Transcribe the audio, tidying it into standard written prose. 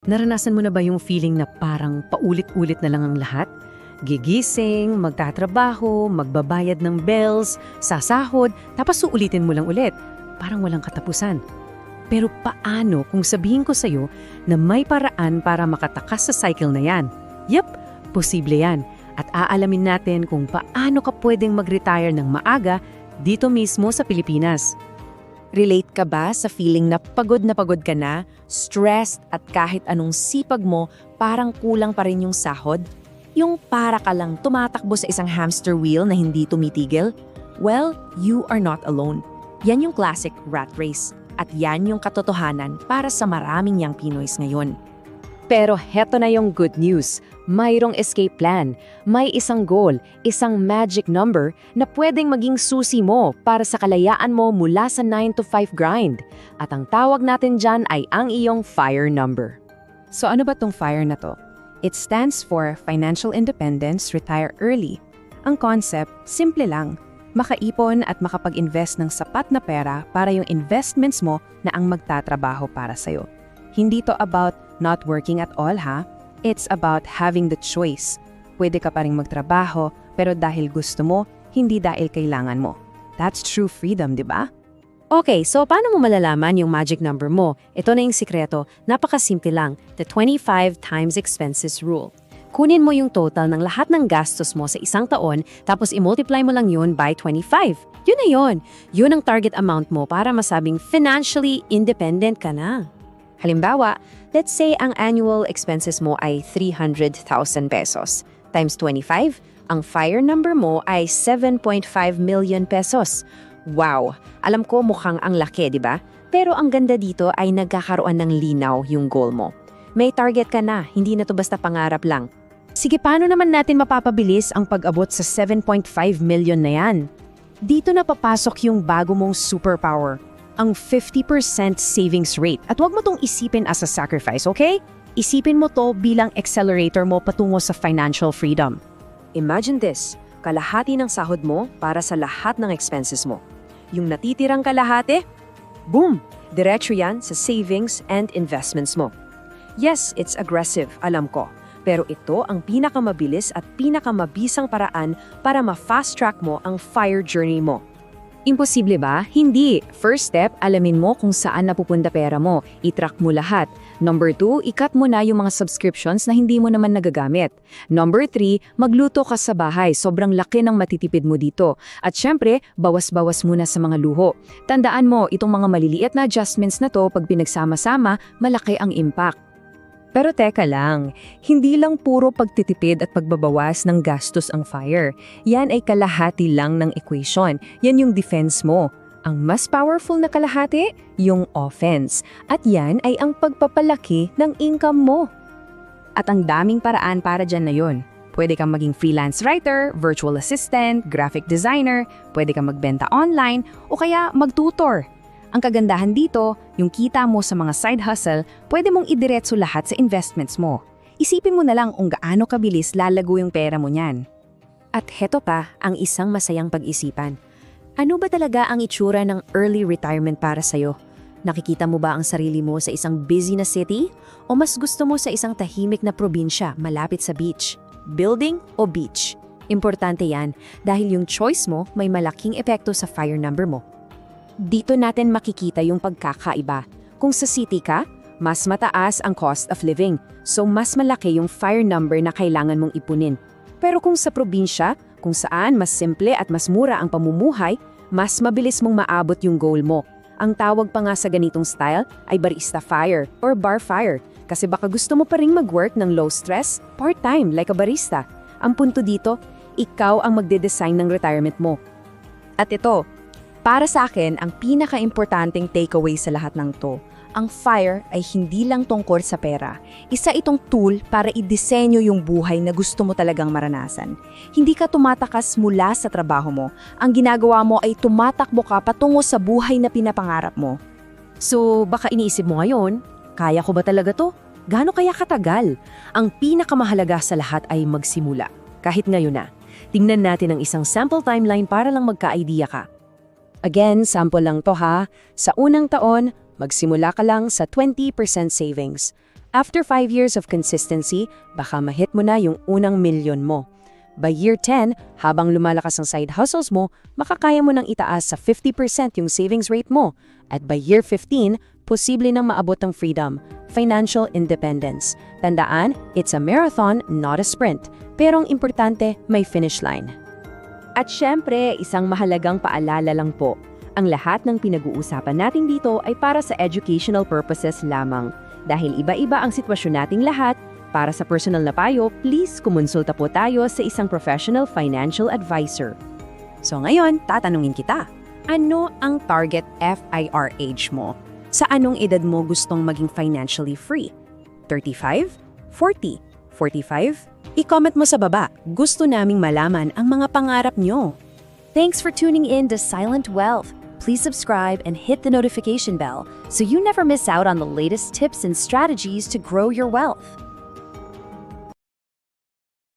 Naranasan mo na ba yung feeling na parang paulit-ulit na lang ang lahat? Gigising, magtatrabaho, magbabayad ng bills, sasahod, tapos uulitin mo lang ulit. Parang walang katapusan. Pero paano kung sabihin ko sa'yo na may paraan para makatakas sa cycle na yan? Yep, posible yan. At aalamin natin kung paano ka pwedeng mag-retire ng maaga dito mismo sa Pilipinas. Relate ka ba sa feeling na pagod ka na, stressed at kahit anong sipag mo parang kulang pa rin yung sahod? Yung para ka lang tumatakbo sa isang hamster wheel na hindi tumitigil? Well, you are not alone. Yan yung classic rat race. At yan yung katotohanan para sa maraming young Pinoys ngayon. Pero heto na yung good news. Mayroong escape plan. May isang goal, isang magic number na pwedeng maging susi mo para sa kalayaan mo mula sa 9 to 5 grind. At ang tawag natin dyan ay ang iyong FIRE number. So ano ba tong FIRE na to? It stands for Financial Independence Retire Early. Ang concept, simple lang. Makaipon at makapag-invest ng sapat na pera para yung investments mo na ang magtatrabaho para sa'yo. Hindi to about not working at all ha. It's about having the choice. Pwede ka pa ring magtrabaho pero dahil gusto mo, hindi dahil kailangan mo. That's true freedom, di ba? Okay, so paano mo malalaman yung magic number mo? Ito na yung sikreto. Napakasimple lang. The 25 times expenses rule. Kunin mo yung total ng lahat ng gastos mo sa isang taon tapos i-multiply mo lang yun by 25. Yun na yun. Yun ang target amount mo para masabing financially independent ka na. Halimbawa, let's say ang annual expenses mo ay 300,000 pesos. Times 25, ang FIRE number mo ay 7.5 million pesos. Wow! Alam ko mukhang ang laki, di ba? Pero ang ganda dito ay nagkakaroon ng linaw yung goal mo. May target ka na, hindi na to basta pangarap lang. Sige, paano naman natin mapapabilis ang pag-abot sa 7.5 million na yan? Dito na papasok yung bago mong superpower, ang 50% savings rate. At huwag mo tong isipin as a sacrifice, okay? Isipin mo to bilang accelerator mo patungo sa financial freedom. Imagine this, kalahati ng sahod mo para sa lahat ng expenses mo. Yung natitirang kalahati, boom! Diretso yan sa savings and investments mo. Yes, it's aggressive, alam ko. Pero ito ang pinakamabilis at pinakamabisang paraan para ma-fast track mo ang FIRE journey mo. Imposible ba? Hindi. First step, alamin mo kung saan napupunta pera mo. I-track mo lahat. Number 2, i-cut mo na yung mga subscriptions na hindi mo naman nagagamit. Number 3, magluto ka sa bahay. Sobrang laki ng matitipid mo dito. At syempre, bawas-bawas muna sa mga luho. Tandaan mo, itong mga maliliit na adjustments na to, pag pinagsama-sama, malaki ang impact. Pero teka lang, hindi lang puro pagtitipid at pagbabawas ng gastos ang FIRE. Yan ay kalahati lang ng equation. Yan yung defense mo. Ang mas powerful na kalahati, yung offense. At yan ay ang pagpapalaki ng income mo. At ang daming paraan para dyan na yun. Pwede kang maging freelance writer, virtual assistant, graphic designer, pwede kang magbenta online, o kaya magtutor. Ang kagandahan dito, yung kita mo sa mga side hustle, pwede mong idiretso lahat sa investments mo. Isipin mo na lang kung gaano kabilis lalago yung pera mo niyan. At heto pa, ang isang masayang pag-isipan. Ano ba talaga ang itsura ng early retirement para sa'yo? Nakikita mo ba ang sarili mo sa isang busy na city? O mas gusto mo sa isang tahimik na probinsya malapit sa beach? Building o beach? Importante yan dahil yung choice mo may malaking epekto sa FIRE number mo. Dito natin makikita yung pagkakaiba. Kung sa city ka, mas mataas ang cost of living, so mas malaki yung FIRE number na kailangan mong ipunin. Pero kung sa probinsya, kung saan mas simple at mas mura ang pamumuhay, mas mabilis mong maabot yung goal mo. Ang tawag pa nga sa ganitong style ay barista FIRE or bar FIRE, kasi baka gusto mo pa ring mag-work ng low stress, part-time like a barista. Ang punto dito, ikaw ang magde-design ng retirement mo. At ito, para sa akin, ang pinaka-importanting takeaway sa lahat ng to, ang FIRE ay hindi lang tungkol sa pera. Isa itong tool para i-disenyo yung buhay na gusto mo talagang maranasan. Hindi ka tumatakas mula sa trabaho mo. Ang ginagawa mo ay tumatakbo ka patungo sa buhay na pinapangarap mo. So, baka iniisip mo ngayon, kaya ko ba talaga to? Gaano kaya katagal? Ang pinakamahalaga sa lahat ay magsimula. Kahit ngayon na. Tingnan natin ang isang sample timeline para lang magka-idea ka. Again, sample lang to ha. Sa unang taon, magsimula ka lang sa 20% savings. After 5 years of consistency, baka mahit mo na yung unang milyon mo. By year 10, habang lumalakas ang side hustles mo, makakaya mo nang itaas sa 50% yung savings rate mo. At by year 15, posible nang maabot ang freedom, financial independence. Tandaan, it's a marathon, not a sprint. Pero ang importante, may finish line. At syempre, isang mahalagang paalala lang po. Ang lahat ng pinag-uusapan natin dito ay para sa educational purposes lamang. Dahil iba-iba ang sitwasyon nating lahat, para sa personal na payo, please kumonsulta po tayo sa isang professional financial advisor. So ngayon, tatanungin kita, ano ang target FIR age mo? Sa anong edad mo gustong maging financially free? 35? 40? 45? I-comment mo sa baba. Gusto naming malaman ang mga pangarap nyo. Thanks for tuning in to Silent Wealth. Please subscribe and hit the notification bell so you never miss out on the latest tips and strategies to grow your wealth.